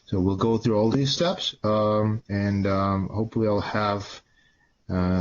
So we'll go through all these steps, and hopefully I'll have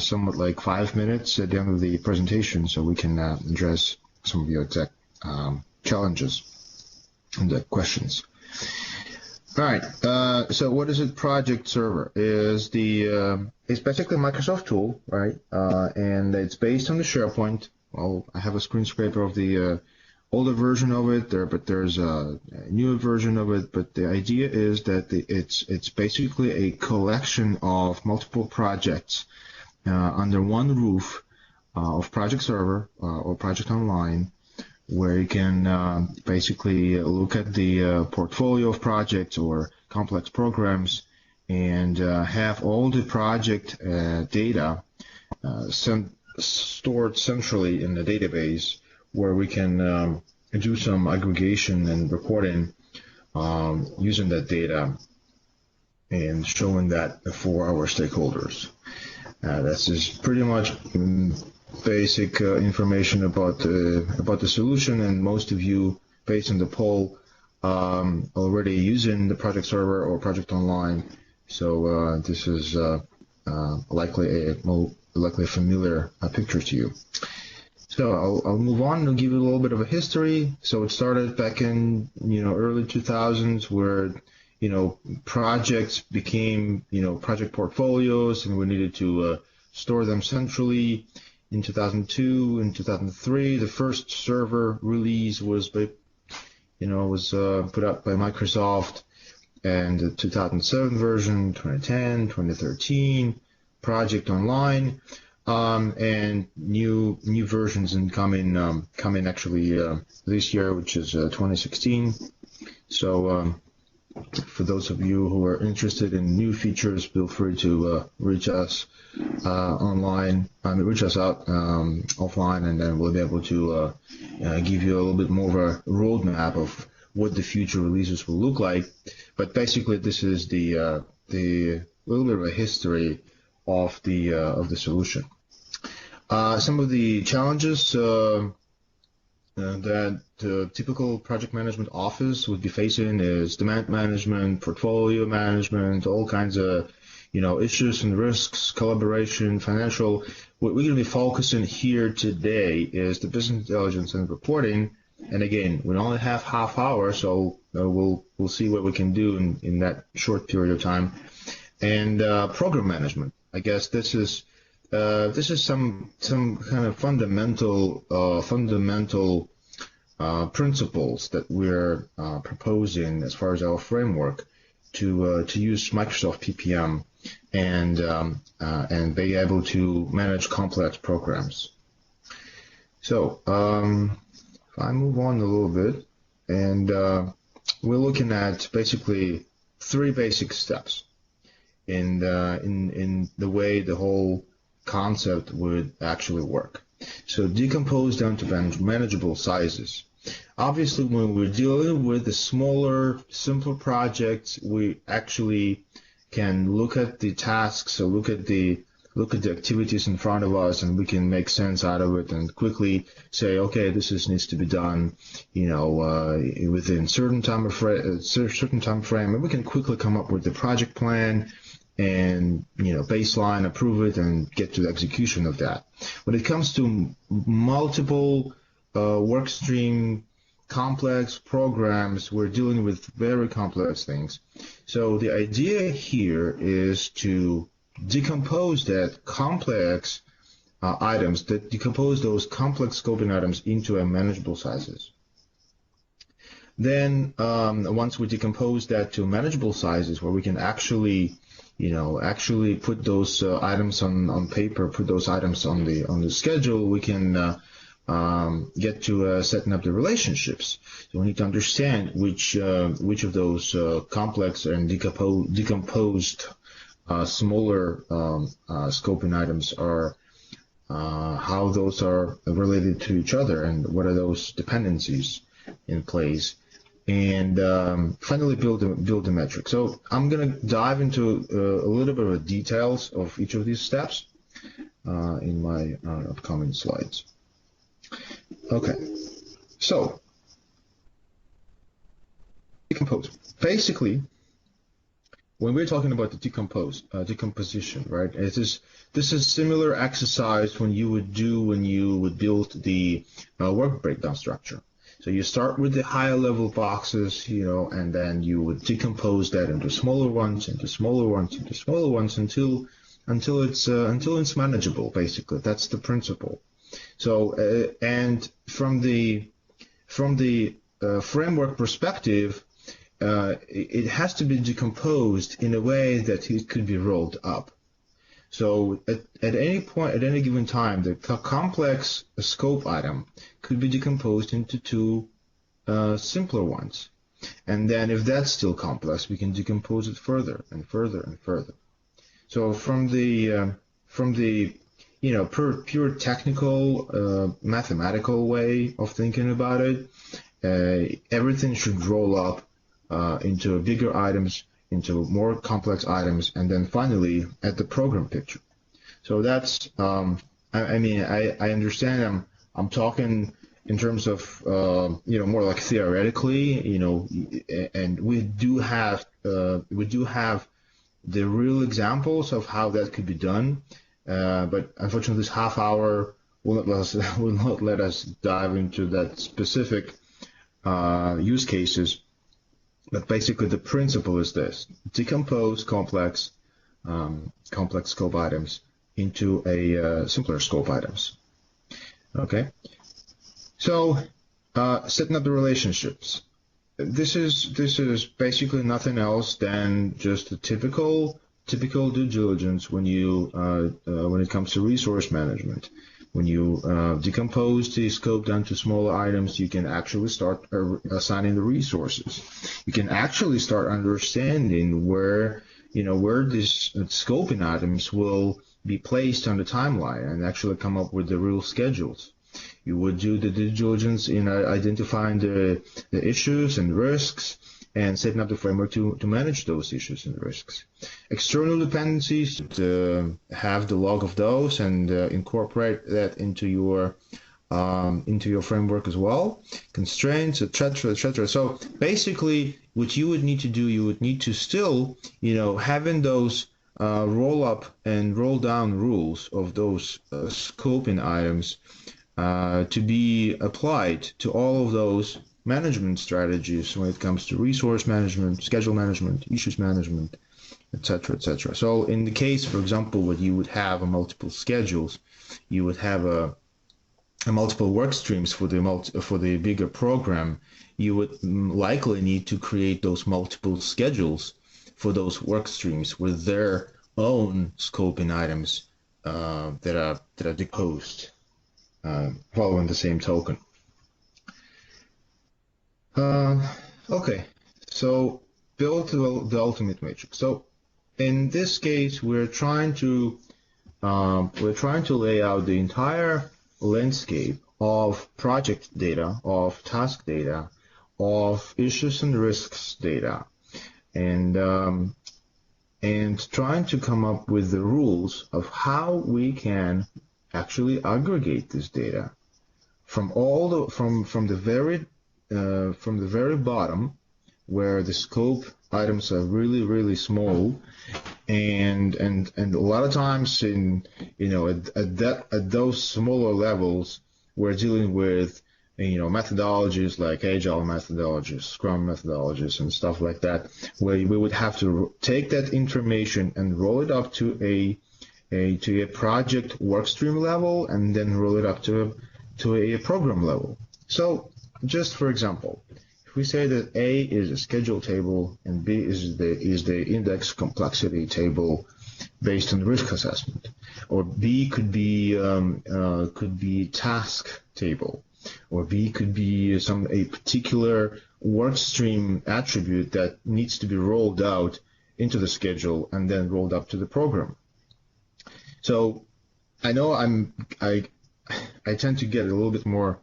somewhat like 5 minutes at the end of the presentation so we can address some of your tech challenges and the questions. All right, so what is a project server? It's basically a Microsoft tool, right? And it's based on the SharePoint. Well, I have a screen scraper of the older version of it there, but there's a newer version of it. But the idea is that it's basically a collection of multiple projects under one roof of Project Server or Project Online, where you can basically look at the portfolio of projects or complex programs and have all the project data stored centrally in the database, where we can do some aggregation and reporting using that data and showing that for our stakeholders. This is pretty much basic information about the solution, and most of you, based on the poll, already using the Project Server or Project Online. So this is likely a familiar picture to you. So I'll move on and give you a little bit of a history. So it started back in early 2000s, where projects became project portfolios, and we needed to store them centrally. In 2002 and 2003, the first server release was put up by Microsoft, and the 2007 version, 2010, 2013, Project Online. And new versions coming actually this year, which is 2016. So for those of you who are interested in new features, feel free to reach us online, reach us out offline, and then we'll be able to give you a little bit more of a roadmap of what the future releases will look like. But basically, this is the little bit of a history of the solution. Some of the challenges that the typical project management office would be facing is demand management, portfolio management, all kinds of issues and risks, collaboration, financial. What we're going to be focusing here today is the business intelligence and reporting. And again, we only have half hour, so we'll see what we can do in that short period of time. And program management. I guess this is some kind of fundamental principles that we're proposing as far as our framework to use Microsoft PPM and be able to manage complex programs. So if I move on a little bit, and we're looking at basically 3 basic steps in the way the whole concept would actually work. So decompose down to manageable sizes. Obviously, when we're dealing with the smaller, simpler projects, we actually can look at the tasks, so look at the activities in front of us, and we can make sense out of it and quickly say, okay, this needs to be done, within certain time frame, and we can quickly come up with the project plan and baseline, approve it, and get to the execution of that. When it comes to multiple workstream complex programs, we're dealing with very complex things. So the idea here is to decompose that complex decompose those complex scoping items into manageable sizes. Then once we decompose that to manageable sizes, where we can actually put those items on paper, put those items on the schedule, we can get to setting up the relationships. So we need to understand which of those complex and decomposed smaller scoping items are, how those are related to each other, and what are those dependencies in place. And finally build a metric. So I'm going to dive into a little bit of the details of each of these steps in my upcoming slides. Okay, so decompose. Basically, when we're talking about the decomposition, right? This is similar exercise when you would build the work breakdown structure. So you start with the higher level boxes, and then you would decompose that into smaller ones, into smaller ones, into smaller ones until it's manageable. Basically, that's the principle. So and from the framework perspective, it has to be decomposed in a way that it could be rolled up. So at any point, at any given time, the complex scope item could be decomposed into two simpler ones. And then if that's still complex, we can decompose it further and further and further. So from the pure technical, mathematical way of thinking about it, everything should roll up into bigger items, into more complex items, and then finally at the program picture. So that's, I understand I'm talking in terms of, more like theoretically, and we do have the real examples of how that could be done. But unfortunately, this half hour will not let us dive into that specific use cases. But basically, the principle is this: decompose complex scope items into a simpler scope items. Okay. So setting up the relationships. This is basically nothing else than just a typical due diligence when it comes to resource management. When you decompose the scope down to smaller items, you can actually start assigning the resources. You can actually start understanding where these scoping items will be placed on the timeline and actually come up with the real schedules. You would do the due diligence in identifying the issues and risks and setting up the framework to manage those issues and risks. External dependencies, have the log of those and incorporate that into your framework as well. Constraints, etc., etc. So basically, what you would need to do, you would need to still, having those roll up and roll down rules of those scoping items to be applied to all of those management strategies when it comes to resource management, schedule management, issues management, etc., etc. So in the case, for example, where you would have multiple schedules, you would have a multiple work streams for the bigger program, you would likely need to create those multiple schedules for those work streams with their own scoping items that are decomposed following the same token. Okay, so build the ultimate matrix. So in this case, we're trying to lay out the entire landscape of project data, of task data, of issues and risks data, and trying to come up with the rules of how we can actually aggregate this data from the very bottom, where the scope items are really, really small, and a lot of times at those smaller levels, we're dealing with methodologies like agile methodologies, scrum methodologies, and stuff like that, where we would have to take that information and roll it up to a project workstream level, and then roll it up to a program level. So just for example, if we say that A is a schedule table and B is the index complexity table based on risk assessment, or B could be task table, or B could be a particular work stream attribute that needs to be rolled out into the schedule and then rolled up to the program. So I know I tend to get a little bit more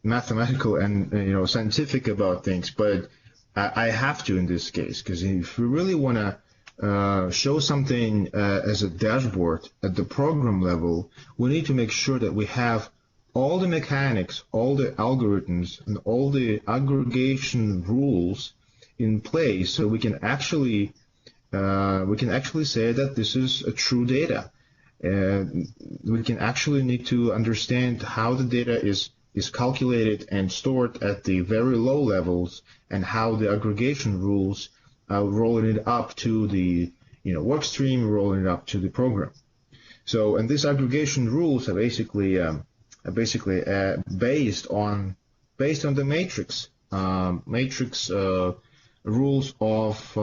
mathematical and scientific about things, but I have to in this case, because if we really want to show something as a dashboard at the program level, we need to make sure that we have all the mechanics, all the algorithms, and all the aggregation rules in place, so we can actually we can actually say that this is a true data. We can actually need to understand how the data is calculated and stored at the very low levels, and how the aggregation rules rolling it up to the workstream, rolling it up to the program. So, and these aggregation rules are basically based on the matrix rules of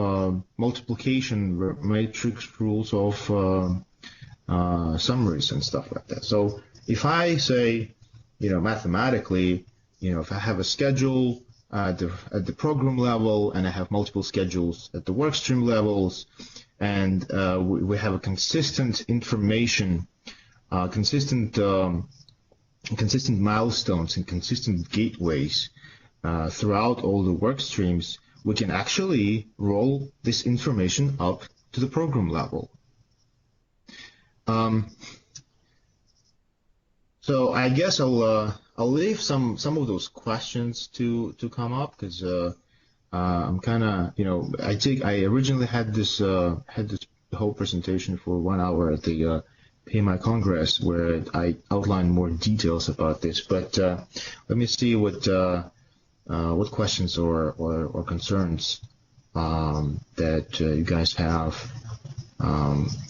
multiplication, matrix rules of summaries and stuff like that. So if I say, mathematically, if I have a schedule at the program level, and I have multiple schedules at the workstream levels, and we have a consistent information, consistent milestones and consistent gateways throughout all the work streams, we can actually roll this information up to the program level. So I guess I'll leave some of those questions to come up, because I'm kind of, I originally had this whole presentation for 1 hour at the PMI Congress, where I outlined more details about this. But let me see what questions or concerns that you guys have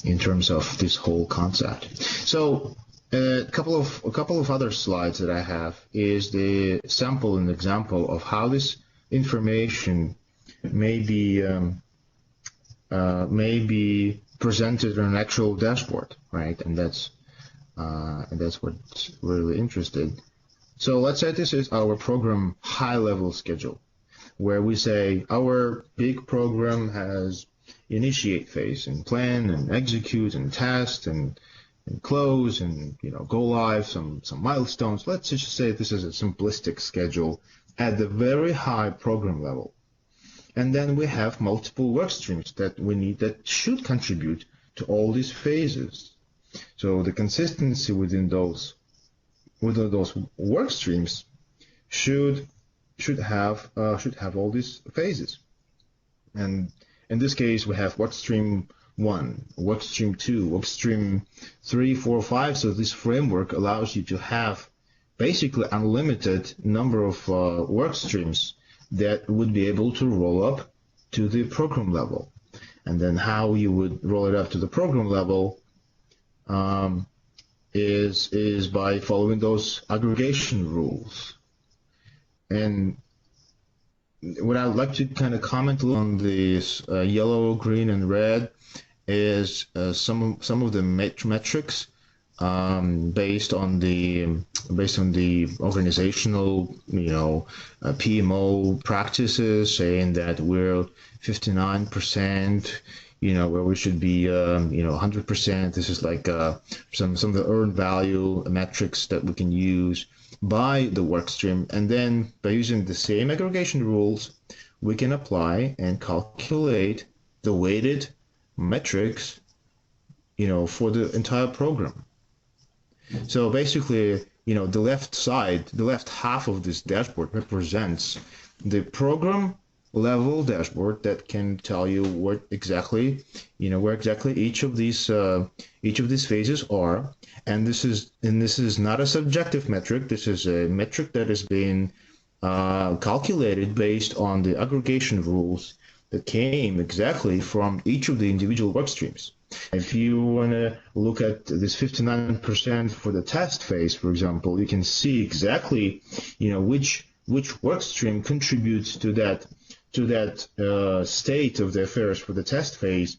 in terms of this whole concept. So a couple of other slides that I have is the sample and example of how this information may be presented on an actual dashboard, right? And that's what's really interesting. So let's say this is our program high-level schedule, where we say our big program has initiate phase and plan and execute and test and close and go live, some milestones. Let's just say this is a simplistic schedule at the very high program level. And then we have multiple work streams that we need that should contribute to all these phases. So the consistency within those work streams should have all these phases. And in this case, we have work stream 1, work stream 2, work stream 3, 4, 5. So this framework allows you to have basically unlimited number of work streams that would be able to roll up to the program level. And then how you would roll it up to the program level is by following those aggregation rules. And what I'd like to kind of comment on this yellow, green, and red is some of the metrics based on the organizational PMO practices, saying that we're 59%, where we should be 100%. This is like some of the earned value metrics that we can use by the work stream, and then by using the same aggregation rules, we can apply and calculate the weighted metrics for the entire program. So basically, the left half of this dashboard represents the program level dashboard that can tell you where exactly each of these phases are. And this is not a subjective metric. This is a metric that is being calculated based on the aggregation rules that came exactly from each of the individual work streams. If you want to look at this 59% for the test phase, for example, you can see exactly which work stream contributes to that state of the affairs for the test phase,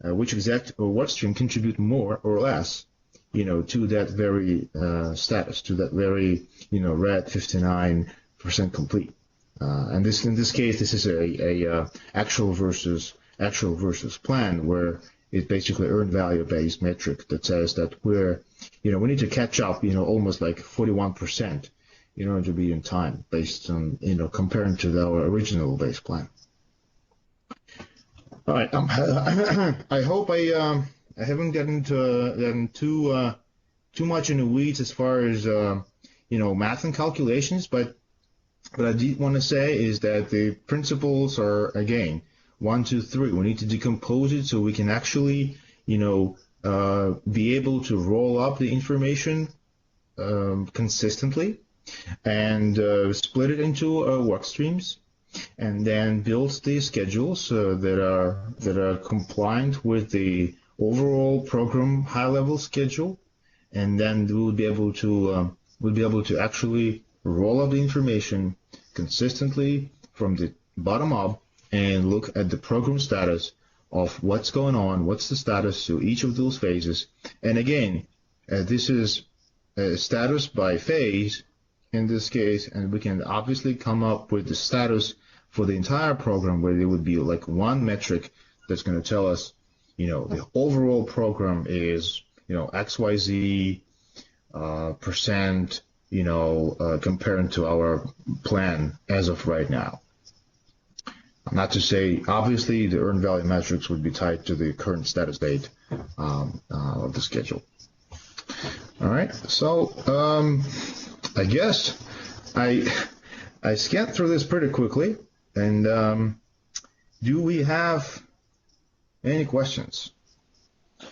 which exact work stream contribute more or less to that very status, to that very red 59% complete. And in this case, this is a actual versus plan, where it's basically earned value based metric that says that we need to catch up almost like 41% in order to be in time, based on comparing to our original base plan. All right, I hope I haven't gotten too much in the weeds as far as math and calculations, but what I did want to say is that the principles are, again, 1, 2, 3. We need to decompose it so we can actually, be able to roll up the information consistently and split it into work streams, and then build the schedules that are compliant with the overall program high-level schedule, and then we'll be able to actually roll up the information consistently from the bottom up and look at the program status of what's going on, what's the status to each of those phases. And again, this is status by phase in this case, and we can obviously come up with the status for the entire program, where there would be like one metric that's going to tell us, the overall program is, XYZ percent, compared to our plan as of right now. Not to say, obviously, the earned value metrics would be tied to the current status date of the schedule. All right, so I guess I scanned through this pretty quickly, and do we have any questions?